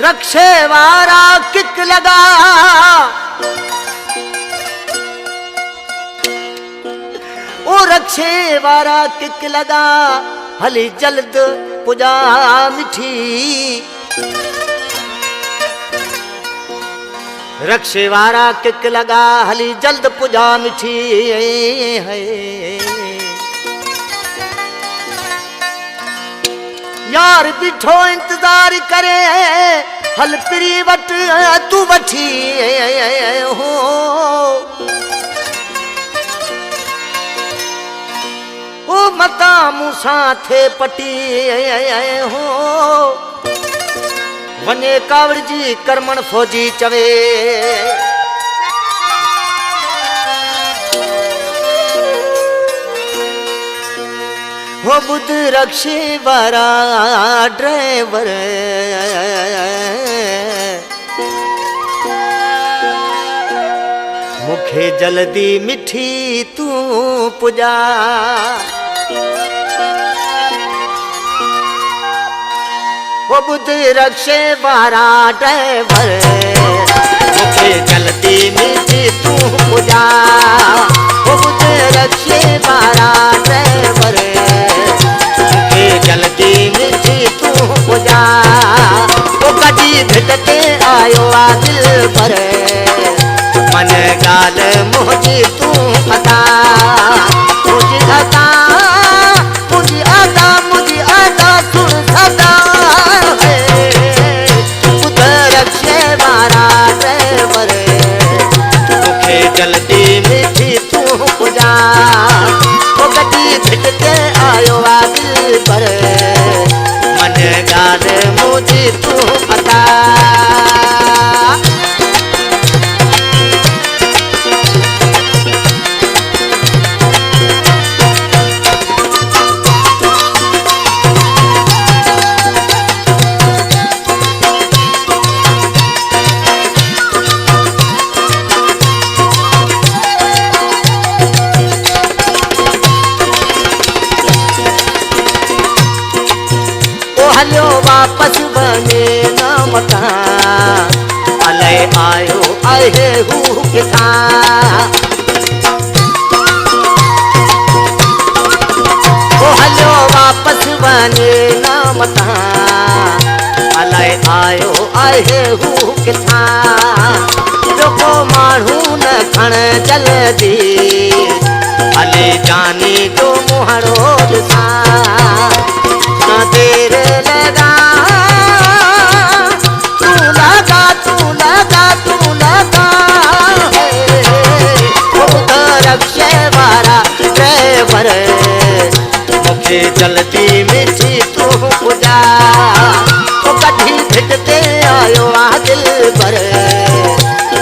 रक्षे वारा किक लगा ओ रक्षे वारा किक लगा हली जल्द पुजा मिठी रक्षे वारा किक लगा हली जल्द पुजा मिठी है यार बिठो इंतजार करे हल पिरी वट तू वठी हो ओ मता मूसा थे पटी हो वने कावड़ जी कर्मण फौजी चवे हो बुध रक्षे वारा ड्राइवर मुखे जल्दी मिठी तू पुजा हो बुध रक्षे वारा ड्राइवर मुखे जल्दी मिठी तू पुजा हो बुध रक्षे वारा ड्राइवर जल्दी मिठी तू पुजा ओ कदी भिटके आयो आ दिल पर मन गाल मुझी तू पता मुझी आता सुन सदा उधर रक्षे वारा ड्राइवर मुखे जल्दी मिठी तू पुजा ओ कदी भिटके आयो आ दिल पर मन गाल मुझे तू पता हलो वापस बने न मता अले आयो आए हु किथा ओ हलो वापस बने न मता अले आयो आए हु किथा लोको मानू न खण जल्दी अले जानी जो मुहरो दिसा देर लगा तू लगा तू लगा तू लगा रक्षे वारा ड्राइवर मुखे जल्दी मिठी तू पुजा ओ कठी भिटते आयो आ दिल पर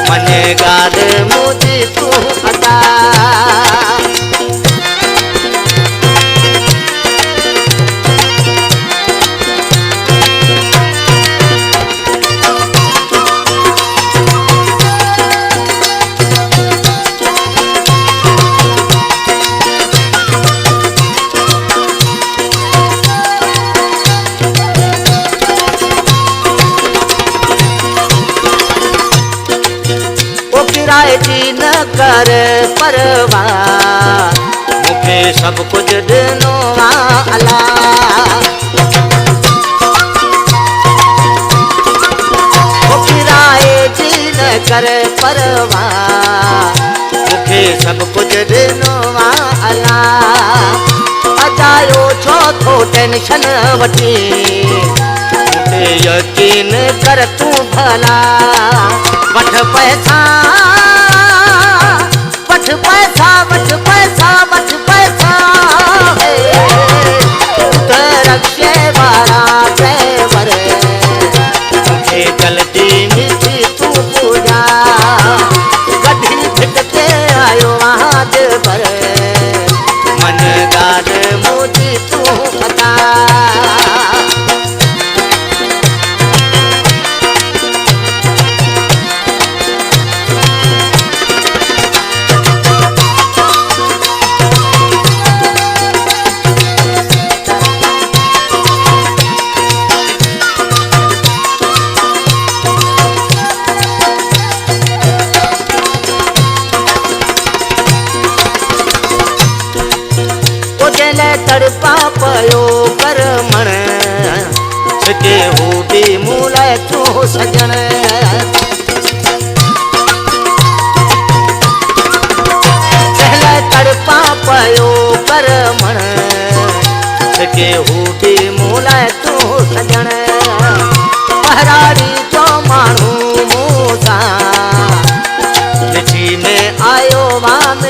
मन गाल मुझे तू पता जी न कर परवाह मुखे सब कुछ दिनो अला किराए जी न कर परवाह मुखे सब कुछ दिनो अला अजायो छो तो टेंशन वठी यकीन कर तू भला वठ पैसा वठ पैसा वठ पैसा वठ पैसा रक्षे वारा ड्राइवर मुझे जल्दी मिठी तू पूजा गड्ढी भिटके आयो आज पर मन गाल मुझे तू पता तड़पा पयो कर मण के हू भी मूल तू सजण पहले तड़पा पयो कर मण के हू भी मूल तू सजण पहराड़ी जो मानू मूसा लिखी में आयो वाम